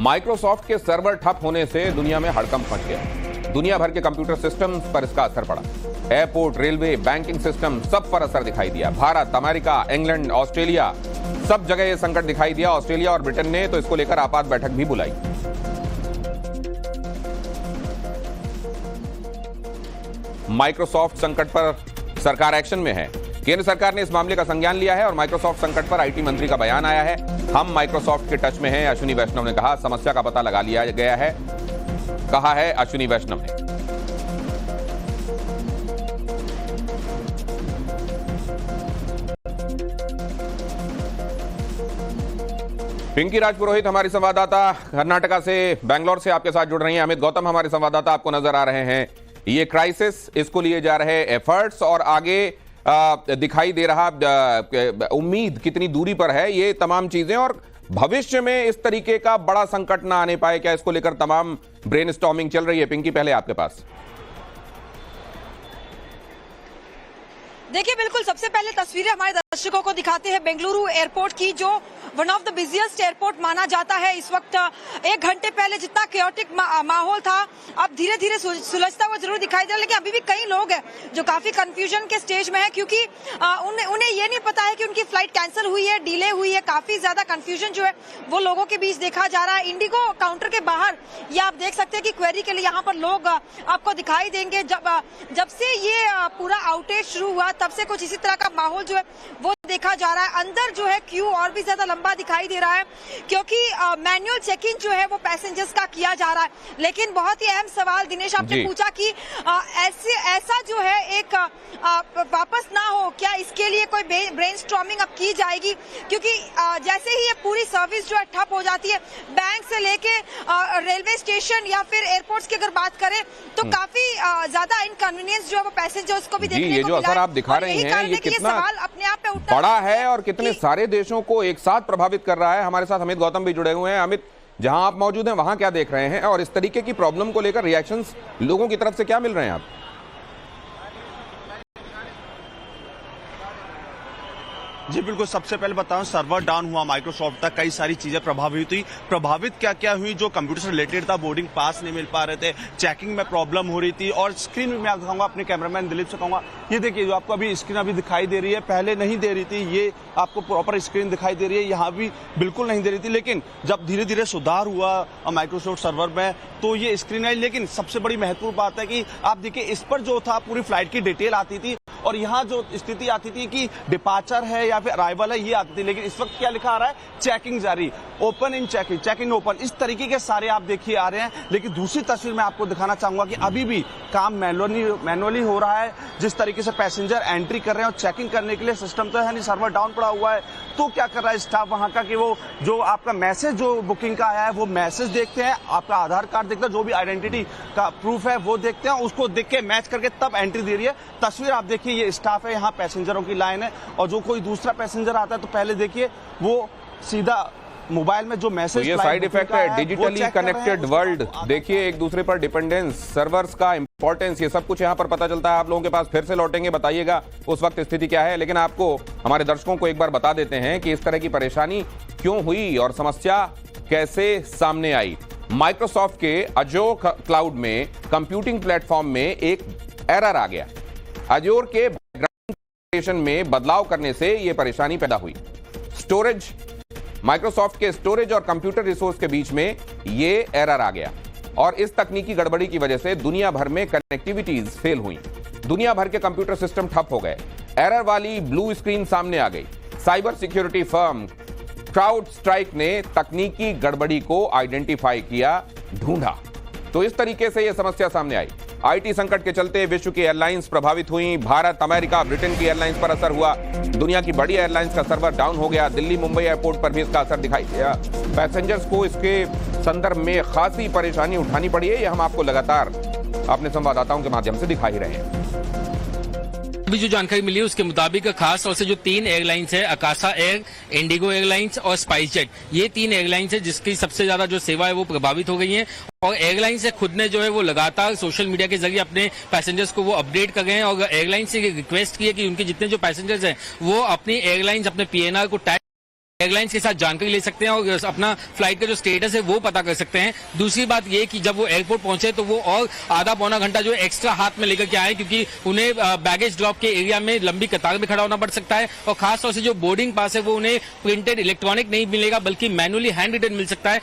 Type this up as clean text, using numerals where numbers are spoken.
Microsoft के server ठप होने से दुनिया में हड़कंप मच गया। दुनिया भर के कंप्यूटर सिस्टम पर इसका असर पड़ा। एयरपोर्ट, रेलवे, बैंकिंग सिस्टम सब पर असर दिखाई दिया। भारत, अमेरिका, इंग्लैंड, ऑस्ट्रेलिया, सब जगह यह संकट दिखाई दिया। ऑस्ट्रेलिया और ब्रिटेन ने तो इसको लेकर आपात बैठक भी बुलाई। माइक्रोसॉफ्ट संकट पर सरकार एक्शन में है। केंद्र सरकार ने इस मामले का संज्ञान लिया है और माइक्रोसॉफ्ट संकट पर आईटी मंत्री का बयान आया है। हम माइक्रोसॉफ्ट के टच में हैं, अश्विनी वैष्णव ने कहा। समस्या का पता लगा लिया गया है, कहा है अश्विनी वैष्णव ने। पिंकी राजपुरोहित हमारी संवाददाता कर्नाटका से, बेंगलोर से आपके साथ जुड़ रही हैं। अमित गौतम हमारे संवाददाता आपको नजर आ रहे हैं। ये क्राइसिस, इसको लिए जा रहे एफर्ट्स और आगे दिखाई दे रहा उम्मीद कितनी दूरी पर है, ये तमाम चीजें, और भविष्य में इस तरीके का बड़ा संकट ना आने पाए, क्या इसको लेकर तमाम ब्रेनस्टॉर्मिंग चल रही है? पिंकी, पहले आपके पास। देखिए, बिल्कुल सबसे पहले तस्वीरें हमारे दर्शकों को दिखाते हैं बेंगलुरु एयरपोर्ट की, जो one of the busiest airport माना जाता है। इस वक्त 1 घंटे पहले जितना केओटिक माहौल था, अब धीरे धीरे सुलझता हुआ जरूर दिखाई दे रहा है, लेकिन अभी भी कई लोग हैं जो काफी कंफ्यूजन के स्टेज में है, क्योंकि उन्हें ये नहीं पता है कि उनकी फ्लाइट कैंसिल हुई है, डिले हुई है। काफी ज्यादा कंफ्यूजन जो है वो लोगों के बीच देखा जा रहा है। इंडिगो काउंटर के बाहर ये आप देख सकते हैं कि क्वेरी के लिए यहाँ पर लोग आपको दिखाई देंगे। जब से ये पूरा आउटेज शुरू हुआ तब से कुछ इसी तरह का माहौल जो है वो देखा जा रहा है। अंदर जो है क्यू और भी ज्यादा लंबा दिखाई दे रहा है, क्योंकि मैनुअल चेक इन जो है वो पैसेंजर्स का किया जा रहा है। लेकिन बहुत ही अहम सवाल दिनेश आपने पूछा कि ऐसा जो है एक वापस ना हो, क्या इसके लिए कोई ब्रेनस्टॉर्मिंग अब की जाएगी? क्योंकि जैसे ही ये पूरी सर्विस जो है ठप हो जाती है, बैंक से लेके रेलवे स्टेशन या फिर एयरपोर्ट्स की अगर बात करें तो काफी ज्यादा इनकन्वीनियंस जो है वो पैसेंजर्स को भी देखने को मिला है। ये जो असर आप दिखा रहे हैं, ये कितना अपने आप पे उठता बड़ा है और कितने सारे देशों को एक साथ प्रभावित कर रहा है। हमारे साथ अमित गौतम भी जुड़े हुए हैं। अमित, जहां आप मौजूद हैं वहां क्या देख रहे हैं, और इस तरीके की प्रॉब्लम को लेकर रिएक्शंस लोगों की तरफ से क्या मिल रहे हैं आप? जी बिल्कुल, सबसे पहले बताऊं, सर्वर डाउन हुआ माइक्रोसॉफ्ट तक, कई सारी चीजें प्रभावित हुई। प्रभावित क्या क्या हुई? जो कंप्यूटर से रिलेटेड था, बोर्डिंग पास नहीं मिल पा रहे थे, चेकिंग में प्रॉब्लम हो रही थी, और स्क्रीन में मैं दिखाऊंगा, अपने कैमरामैन दिलीप से कहूंगा, ये देखिए जो आपको अभी स्क्रीन अभी दिखाई दे रही है, पहले नहीं दे रही थी। ये आपको प्रॉपर स्क्रीन दिखाई दे रही है, यहाँ भी बिल्कुल नहीं दे रही थी। लेकिन जब धीरे धीरे सुधार हुआ माइक्रोसॉफ्ट सर्वर में तो ये स्क्रीन आई। लेकिन सबसे बड़ी महत्वपूर्ण बात है कि आप देखिए, इस पर जो था पूरी फ्लाइट की डिटेल आती थी, और यहाँ जो स्थिति आती थी कि डिपार्चर है या फिर अराइवल है, ये आती थी। लेकिन इस वक्त क्या लिखा आ रहा है? चेकिंग जारी, open in checking, checking open, इस तरीके के सारे आप देखिए आ रहे हैं। लेकिन दूसरी तस्वीर मैं आपको दिखाना चाहूंगा कि अभी भी काम मैनुअली हो रहा है। जिस तरीके से पैसेंजर एंट्री कर रहे हैं और चेकिंग करने के लिए सिस्टम तो है नहीं, सर्वर डाउन पड़ा हुआ है। तो क्या कर रहा है स्टाफ वहां का कि वो जो आपका मैसेज जो बुकिंग का आया है वो मैसेज देखते हैं, आपका आधार कार्ड देखते हैं, जो भी आइडेंटिटी का प्रूफ है वो देखते हैं, उसको देख के मैच करके तब एंट्री दे रही है। तस्वीर आप देखिए, ये स्टाफ है, यहाँ पैसेंजरों की लाइन है, और जो कोई दूसरा पैसेंजर आता है तो पहले देखिए वो सीधा मोबाइल में जो मैसेज, तो ये साइड इफेक्ट है डिजिटली कनेक्टेड वर्ल्ड। देखिए, एक दूसरे पर डिपेंडेंस, सर्वर्स का इंपॉर्टेंस, ये सब कुछ यहाँ पर पता चलता है। आप लोगों के पास फिर से लौटेंगे, बताइएगा उस वक्त स्थिति क्या है। लेकिन आपको, हमारे दर्शकों को एक बार बता देते हैं कि इस तरह की परेशानी क्यों हुई और समस्या कैसे सामने आई। माइक्रोसॉफ्ट के अजोर क्लाउड में कंप्यूटिंग प्लेटफॉर्म में एक एरर आ गया। अजोर के में बदलाव करने से यह परेशानी पैदा हुई। स्टोरेज, माइक्रोसॉफ्ट के स्टोरेज और कंप्यूटर रिसोर्स के बीच में यह एरर आ गया, और इस तकनीकी गड़बड़ी की वजह से दुनिया भर में कनेक्टिविटीज फेल हुई। दुनिया भर के कंप्यूटर सिस्टम ठप हो गए। एरर वाली ब्लू स्क्रीन सामने आ गई। साइबर सिक्योरिटी फर्म क्राउडस्ट्राइक ने तकनीकी गड़बड़ी को आइडेंटिफाई किया, ढूंढा, तो इस तरीके से यह समस्या सामने आई। आईटी संकट के चलते विश्व की एयरलाइंस प्रभावित हुई। भारत, अमेरिका, ब्रिटेन की एयरलाइंस पर असर हुआ। दुनिया की बड़ी एयरलाइंस का सर्वर डाउन हो गया। दिल्ली, मुंबई एयरपोर्ट पर भी इसका असर दिखाई दिया। पैसेंजर्स को इसके संदर्भ में खासी परेशानी उठानी पड़ी है। ये हम आपको लगातार अपने संवाददाताओं के माध्यम से दिखा ही रहे हैं। अभी जो जानकारी मिली है उसके मुताबिक खास तौर से जो 3 एयरलाइंस है, अकाशा एयर, इंडिगो एयरलाइंस और स्पाइस जेट, ये 3 एयरलाइंस है जिसकी सबसे ज्यादा जो सेवा है वो प्रभावित हो गई है। और एयरलाइंस से खुद ने जो है वो लगातार सोशल मीडिया के जरिए अपने पैसेंजर्स को वो अपडेट कर रहे हैं, और एयरलाइंस से रिक्वेस्ट की है कि उनके जितने जो पैसेंजर्स हैं वो अपनी एयरलाइंस, अपने पीएनआर को टैग एयरलाइंस के साथ जानकारी ले सकते हैं और अपना फ्लाइट का जो स्टेटस है वो पता कर सकते हैं। दूसरी बात ये कि जब वो एयरपोर्ट पहुंचे तो वो और आधा पौना घंटा जो एक्स्ट्रा हाथ में लेकर के आए, क्योंकि उन्हें बैगेज ड्रॉप के एरिया में लंबी कतार में खड़ा होना पड़ सकता है और खासतौर से जो बोर्डिंग पास है वो उन्हें प्रिंटेड इलेक्ट्रॉनिक नहीं मिलेगा बल्कि मैनुअली हैंड रिटन मिल सकता है।